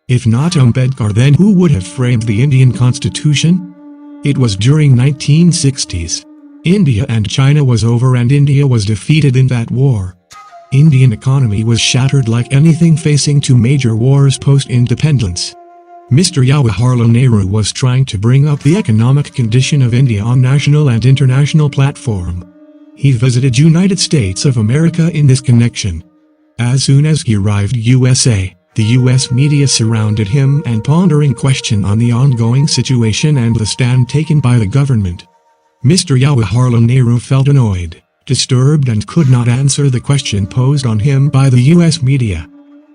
If not Ambedkar, then who would have framed the Indian Constitution? It was during 1960s. India and China was over and India was defeated in that war. Indian economy was shattered like anything facing two major wars post-independence. Mr. Jawaharlal Nehru was trying to bring up the economic condition of India on national and international platform. He visited United States of America in this connection. As soon as he arrived USA, the US media surrounded him and pondering question on the ongoing situation and the stand taken by the government. Mr. Jawaharlal Nehru felt annoyed, disturbed and could not answer the question posed on him by the US media.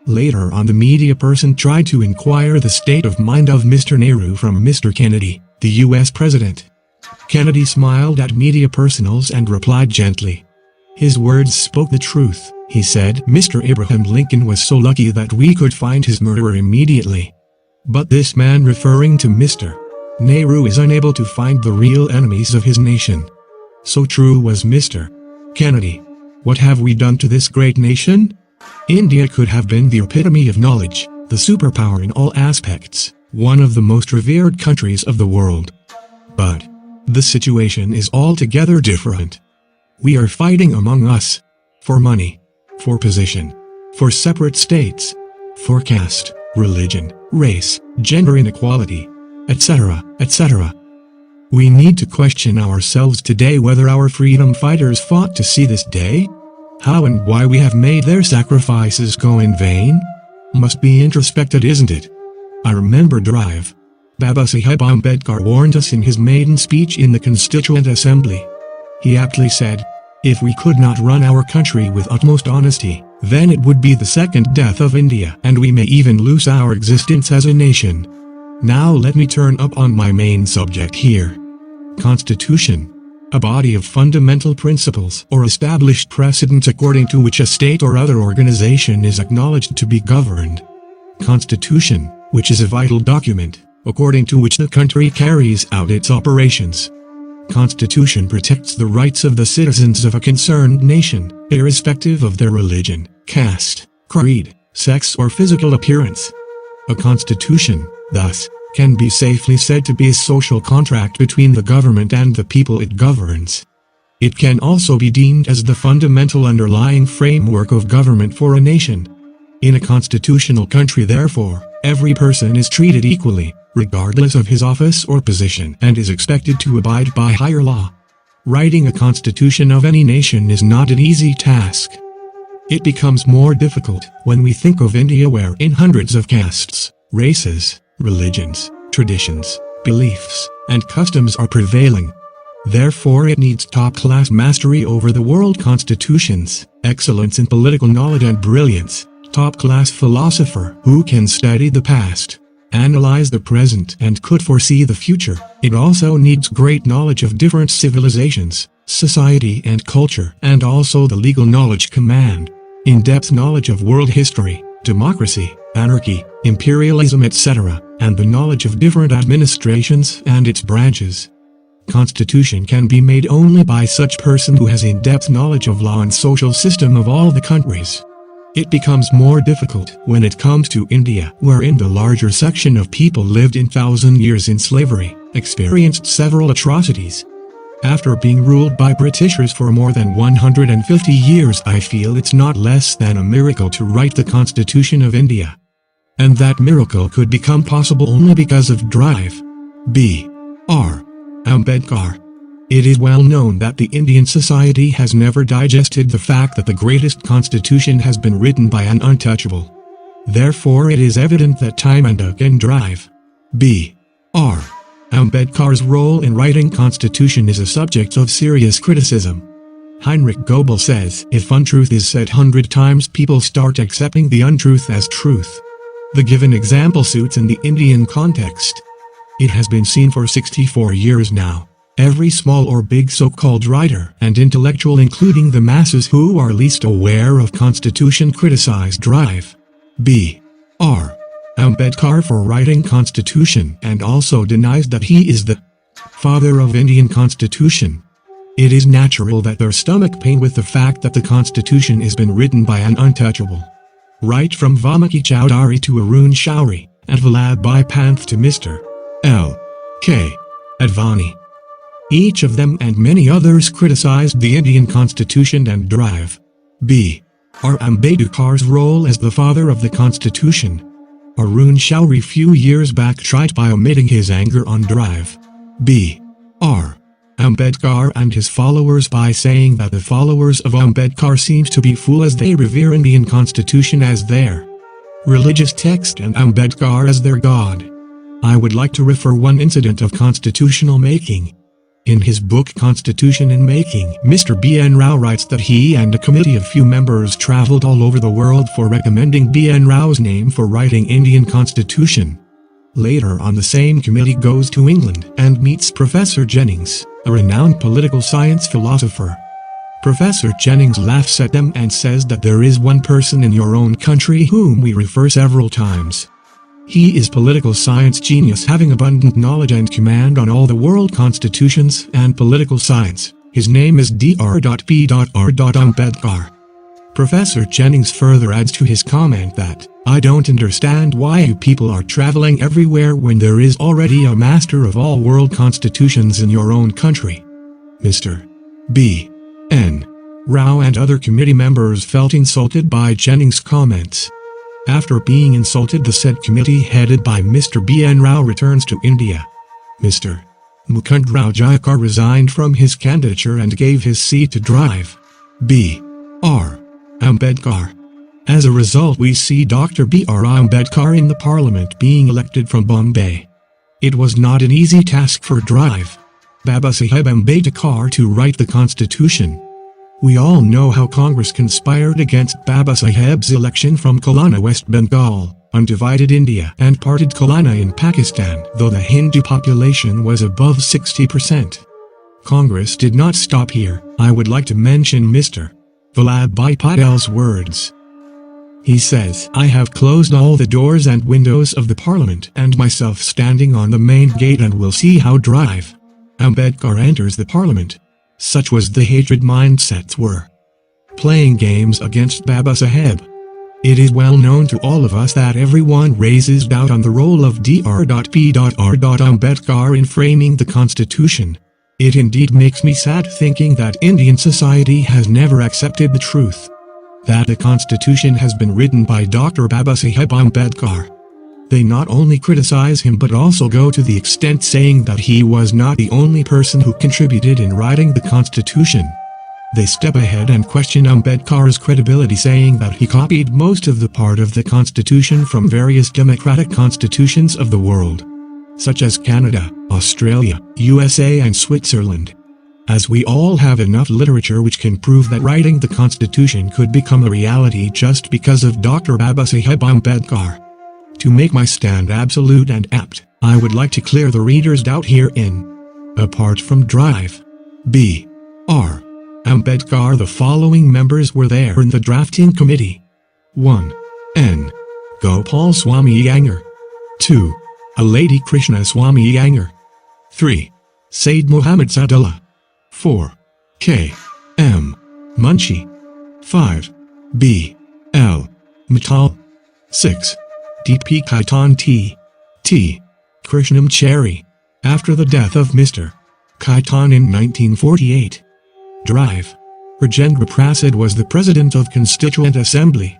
Later on, the media person tried to inquire the state of mind of Mr. Nehru from Mr. Kennedy, the US president. Kennedy smiled at media personals and replied gently. His words spoke the truth. He said, Mr. Abraham Lincoln was so lucky that we could find his murderer immediately. But this man, referring to Mr. Nehru, is unable to find the real enemies of his nation. So true was Mr. Kennedy. What have we done to this great nation? India could have been the epitome of knowledge, the superpower in all aspects, one of the most revered countries of the world. But the situation is altogether different. We are fighting among us. For money. For position. For separate states. For caste, religion, race, gender inequality, etc., etc. We need to question ourselves today whether our freedom fighters fought to see this day? How and why we have made their sacrifices go in vain? Must be introspected, isn't it? I remember Drive. Babasaheb Ambedkar warned us in his maiden speech in the Constituent Assembly. He aptly said, if we could not run our country with utmost honesty, then it would be the second death of India and we may even lose our existence as a nation. Now let me turn up on my main subject here. Constitution. A body of fundamental principles or established precedents according to which a state or other organization is acknowledged to be governed. Constitution, which is a vital document, according to which the country carries out its operations. Constitution protects the rights of the citizens of a concerned nation, irrespective of their religion, caste, creed, sex or physical appearance. A constitution, thus, can be safely said to be a social contract between the government and the people it governs. It can also be deemed as the fundamental underlying framework of government for a nation. In a constitutional country, therefore, every person is treated equally, regardless of his office or position, and is expected to abide by higher law. Writing a constitution of any nation is not an easy task. It becomes more difficult when we think of India, wherein hundreds of castes, races, religions, traditions, beliefs, and customs are prevailing. Therefore it needs top-class mastery over the world constitutions, excellence in political knowledge and brilliance, top-class philosopher who can study the past, analyze the present and could foresee the future. It also needs great knowledge of different civilizations, society and culture, and also the legal knowledge command, in-depth knowledge of world history, democracy, anarchy, imperialism, etc., and the knowledge of different administrations and its branches. Constitution can be made only by such person who has in-depth knowledge of law and social system of all the countries. It becomes more difficult when it comes to India, wherein the larger section of people lived in 1,000 years in slavery, experienced several atrocities. After being ruled by Britishers for more than 150 years, I feel it's not less than a miracle to write the Constitution of India. And that miracle could become possible only because of Dr.B.R. Ambedkar. It is well known that the Indian society has never digested the fact that the greatest constitution has been written by an untouchable. Therefore it is evident that time and again Dr.B.R. Ambedkar's role in writing constitution is a subject of serious criticism. Heinrich Goebel says, if untruth is said 100 times, people start accepting the untruth as truth. The given example suits in the Indian context. It has been seen for 64 years now. Every small or big so-called writer and intellectual, including the masses who are least aware of Constitution, criticize Dr.B.R. Ambedkar for writing Constitution and also denies that he is the father of Indian Constitution. It is natural that their stomach pain with the fact that the Constitution has been written by an untouchable. Right from Valmiki Chowdhury to Arun Shourie, and Vallabhbhai Panth to Mr. L. K. Advani. Each of them and many others criticized the Indian Constitution and Dr.B.R. Ambedkar's role as the father of the Constitution. Arun Shourie few years back tried by omitting his anger on Dr.B.R. Ambedkar and his followers by saying that the followers of Ambedkar seems to be fool as they revere Indian Constitution as their religious text and Ambedkar as their god. I would like to refer one incident of constitutional making. In his book Constitution in Making, Mr.B.N.Rao writes that he and a committee of few members traveled all over the world for recommending B.N.Rao's name for writing Indian Constitution. Later on, the same committee goes to England and meets Professor Jennings, a renowned political science philosopher. Professor Jennings laughs at them and says that there is one person in your own country whom we refer several times. He is political science genius having abundant knowledge and command on all the world constitutions and political science. His name is Dr.B.R.Ambedkar. Professor Jennings further adds to his comment that, I don't understand why you people are traveling everywhere when there is already a master of all world constitutions in your own country. Mr. B.N.Rao and other committee members felt insulted by Jennings' comments. After being insulted, the said committee headed by Mr. B.N.Rao returns to India. Mr.Mukundrao Jayakar resigned from his candidature and gave his seat to Dr.B.R. Ambedkar. As a result, we see Dr.B.R. Ambedkar in the parliament being elected from Bombay. It was not an easy task for Babasaheb Ambedkar to write the constitution. We all know how Congress conspired against Babasaheb's election from Kalana, West Bengal, undivided India and parted Kalana in Pakistan, though the Hindu population was above 60%. Congress did not stop here. I would like to mention Mr. Vallabhbhai Patel's words. He says, I have closed all the doors and windows of the parliament and myself standing on the main gate and will see how Ambedkar enters the parliament. Such was the hatred mindsets were playing games against Babasaheb. It is well known to all of us that everyone raises doubt on the role of Dr.B.R. in framing the Constitution. It indeed makes me sad thinking that Indian society has never accepted the truth that the Constitution has been written by Dr. Babasaheb Ambedkar. They not only criticize him but also go to the extent saying that he was not the only person who contributed in writing the Constitution. They step ahead and question Ambedkar's credibility, saying that he copied most of the part of the Constitution from various democratic constitutions of the world, such as Canada, Australia, USA and Switzerland. As we all have enough literature which can prove that writing the Constitution could become a reality just because of Dr. Babasaheb Ambedkar. To make my stand absolute and apt, I would like to clear the reader's doubt herein. Apart from B.R. Ambedkar, the following members were there in the drafting committee. 1. N. Gopal Swami Iyengar. 2. A Lady Krishna Swami Iyengar. 3. Said Muhammad Sadullah. 4. K. M. Munshi. 5. B. L. Mittal. 6. D.P. Kaitan T. Krishnamachari. After the death of Mr. Kaitan in 1948. Rajendra Prasad was the president of Constituent Assembly.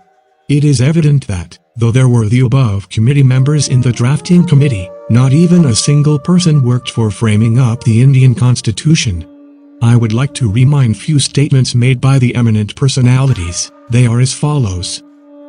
It is evident that, though there were the above committee members in the drafting committee, not even a single person worked for framing up the Indian Constitution. I would like to remind few statements made by the eminent personalities. They are as follows.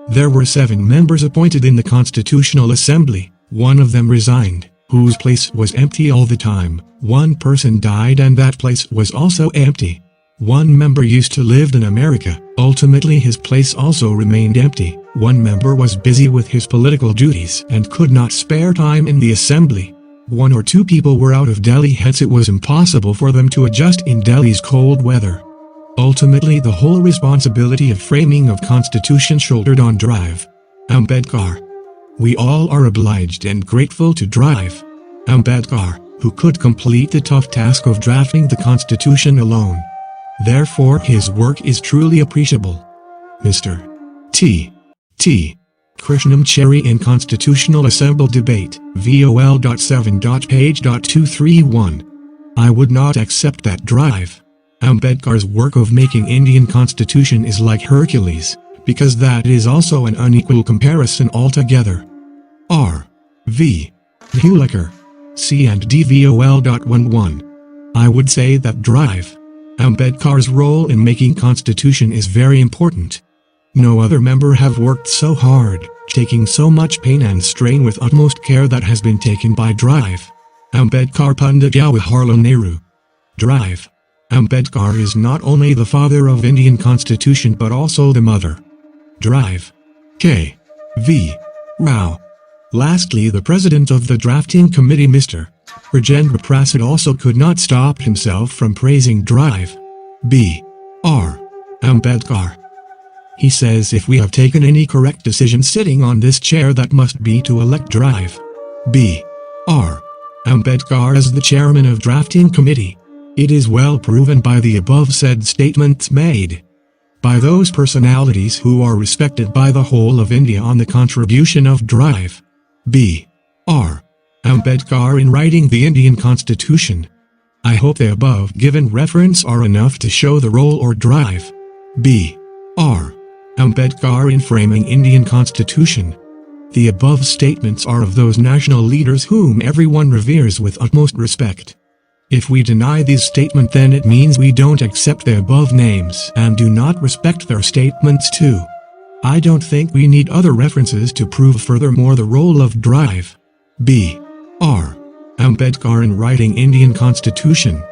There were 7 members appointed in the Constitutional Assembly, one of them resigned, whose place was empty all the time. One person died and that place was also empty. One member used to live in America, ultimately his place also remained empty. One member was busy with his political duties and could not spare time in the assembly. 1 or 2 people were out of Delhi, hence it was impossible for them to adjust in Delhi's cold weather. Ultimately, the whole responsibility of framing of Constitution shouldered on Ambedkar. We all are obliged and grateful to Ambedkar, who could complete the tough task of drafting the Constitution alone. Therefore his work is truly appreciable. Mr. Krishnamachari in Constitutional Assembly Debate, vol.7.page.231. I would not accept that drive. Ambedkar's work of making Indian Constitution is like Hercules, because that is also an unequal comparison altogether. R. V. Jayakar. C and D vol.11. I would say that drive. Ambedkar's role in making Constitution is very important. No other member have worked so hard, taking so much pain and strain with utmost care that has been taken by drive. Ambedkar Pandit Jawaharlal Nehru. Drive. Ambedkar is not only the father of Indian Constitution but also the mother. Drive. K. V. Rao. Lastly, the president of the drafting committee Mr. Rajendra Prasad also could not stop himself from praising drive. B.R. Ambedkar. He says if we have taken any correct decision sitting on this chair, that must be to elect drive. B.R. Ambedkar as the chairman of drafting committee. It is well proven by the above said statements made by those personalities who are respected by the whole of India on the contribution of drive. B.R. Ambedkar in writing the Indian Constitution. I hope the above given reference are enough to show the role or drive. B.R. Ambedkar in framing Indian Constitution. The above statements are of those national leaders whom everyone reveres with utmost respect. If we deny these statements, then it means we don't accept the above names and do not respect their statements too. I don't think we need other references to prove furthermore the role of drive. B.R. Ambedkar in writing Indian Constitution.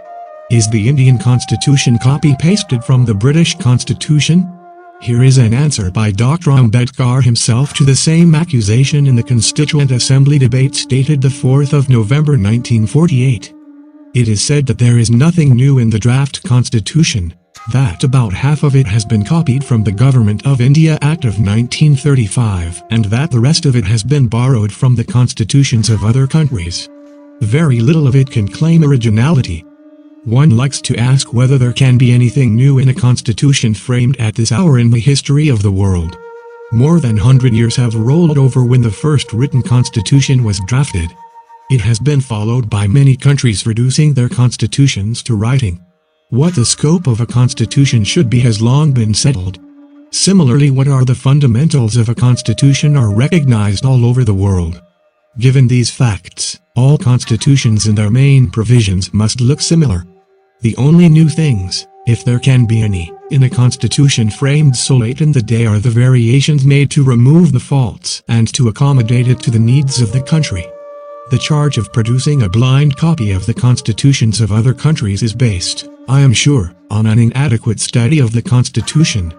Is the Indian Constitution copy-pasted from the British Constitution? Here is an answer by Dr. Ambedkar himself to the same accusation in the Constituent Assembly debate stated the 4th of November 1948. It is said that there is nothing new in the draft constitution, that about half of it has been copied from the Government of India Act of 1935 and that the rest of it has been borrowed from the constitutions of other countries. Very little of it can claim originality. One likes to ask whether there can be anything new in a constitution framed at this hour in the history of the world. More than 100 years have rolled over when the first written constitution was drafted. It has been followed by many countries reducing their constitutions to writing. What the scope of a constitution should be has long been settled. Similarly, what are the fundamentals of a constitution are recognized all over the world. Given these facts, all constitutions in their main provisions must look similar. The only new things, if there can be any, in a constitution framed so late in the day are the variations made to remove the faults and to accommodate it to the needs of the country. The charge of producing a blind copy of the constitutions of other countries is based, I am sure, on an inadequate study of the Constitution.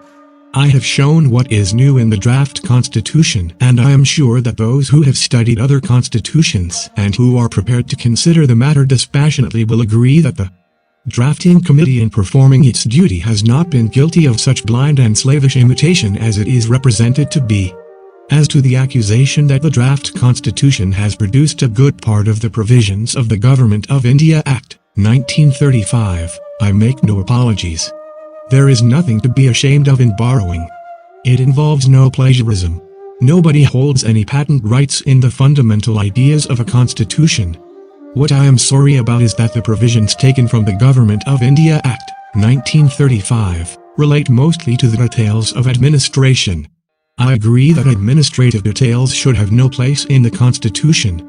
I have shown what is new in the draft Constitution, and I am sure that those who have studied other constitutions and who are prepared to consider the matter dispassionately will agree that the drafting committee in performing its duty has not been guilty of such blind and slavish imitation as it is represented to be. As to the accusation that the draft Constitution has produced a good part of the provisions of the Government of India Act, 1935, I make no apologies. There is nothing to be ashamed of in borrowing. It involves no plagiarism. Nobody holds any patent rights in the fundamental ideas of a constitution. What I am sorry about is that the provisions taken from the Government of India Act, 1935, relate mostly to the details of administration. I agree that administrative details should have no place in the Constitution.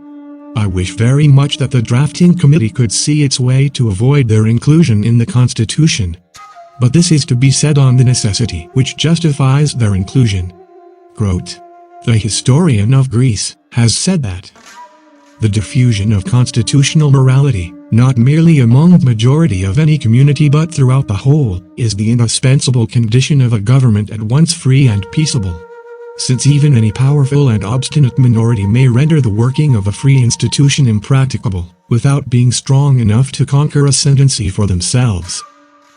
I wish very much that the drafting committee could see its way to avoid their inclusion in the Constitution. But this is to be said on the necessity which justifies their inclusion. Grote, the historian of Greece, has said that the diffusion of constitutional morality, not merely among the majority of any community but throughout the whole, is the indispensable condition of a government at once free and peaceable. Since even any powerful and obstinate minority may render the working of a free institution impracticable, without being strong enough to conquer ascendancy for themselves.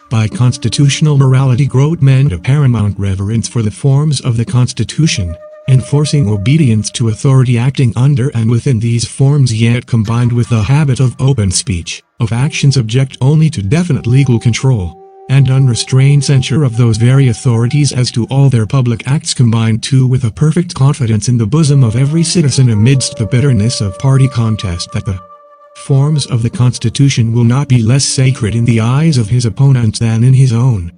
By constitutional morality Grote meant a paramount reverence for the forms of the Constitution, enforcing obedience to authority acting under and within these forms yet combined with the habit of open speech, of actions subject only to definite legal control. and unrestrained censure of those very authorities as to all their public acts, combined too with a perfect confidence in the bosom of every citizen amidst the bitterness of party contest that the forms of the Constitution will not be less sacred in the eyes of his opponents than in his own.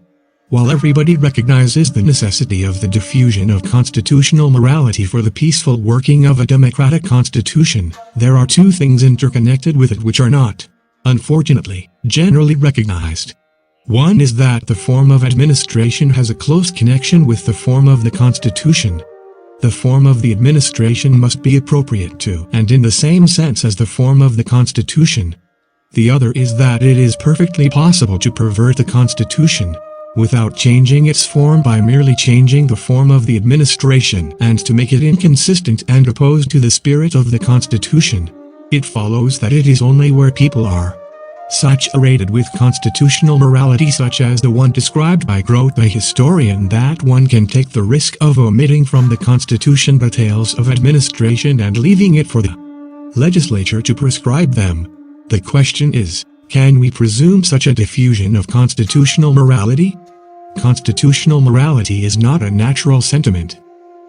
While everybody recognizes the necessity of the diffusion of constitutional morality for the peaceful working of a democratic constitution, there are two things interconnected with it which are not, unfortunately, generally recognized. One is that the form of administration has a close connection with the form of the Constitution. The form of the administration must be appropriate to and in the same sense as the form of the Constitution. The other is that it is perfectly possible to pervert the Constitution without changing its form by merely changing the form of the administration and to make it inconsistent and opposed to the spirit of the Constitution. It follows that it is only where people are saturated with constitutional morality such as the one described by Grote the historian that one can take the risk of omitting from the Constitution details of administration and leaving it for the legislature to prescribe them. The question is, can we presume such a diffusion of constitutional morality? Constitutional morality is not a natural sentiment.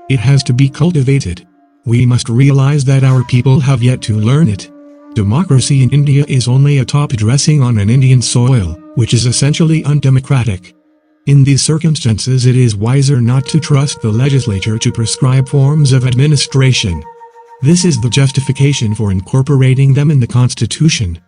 It has to be cultivated. We must realize that our people have yet to learn it. Democracy in India is only a top dressing on an Indian soil, which is essentially undemocratic. In these circumstances it is wiser not to trust the legislature to prescribe forms of administration. This is the justification for incorporating them in the Constitution.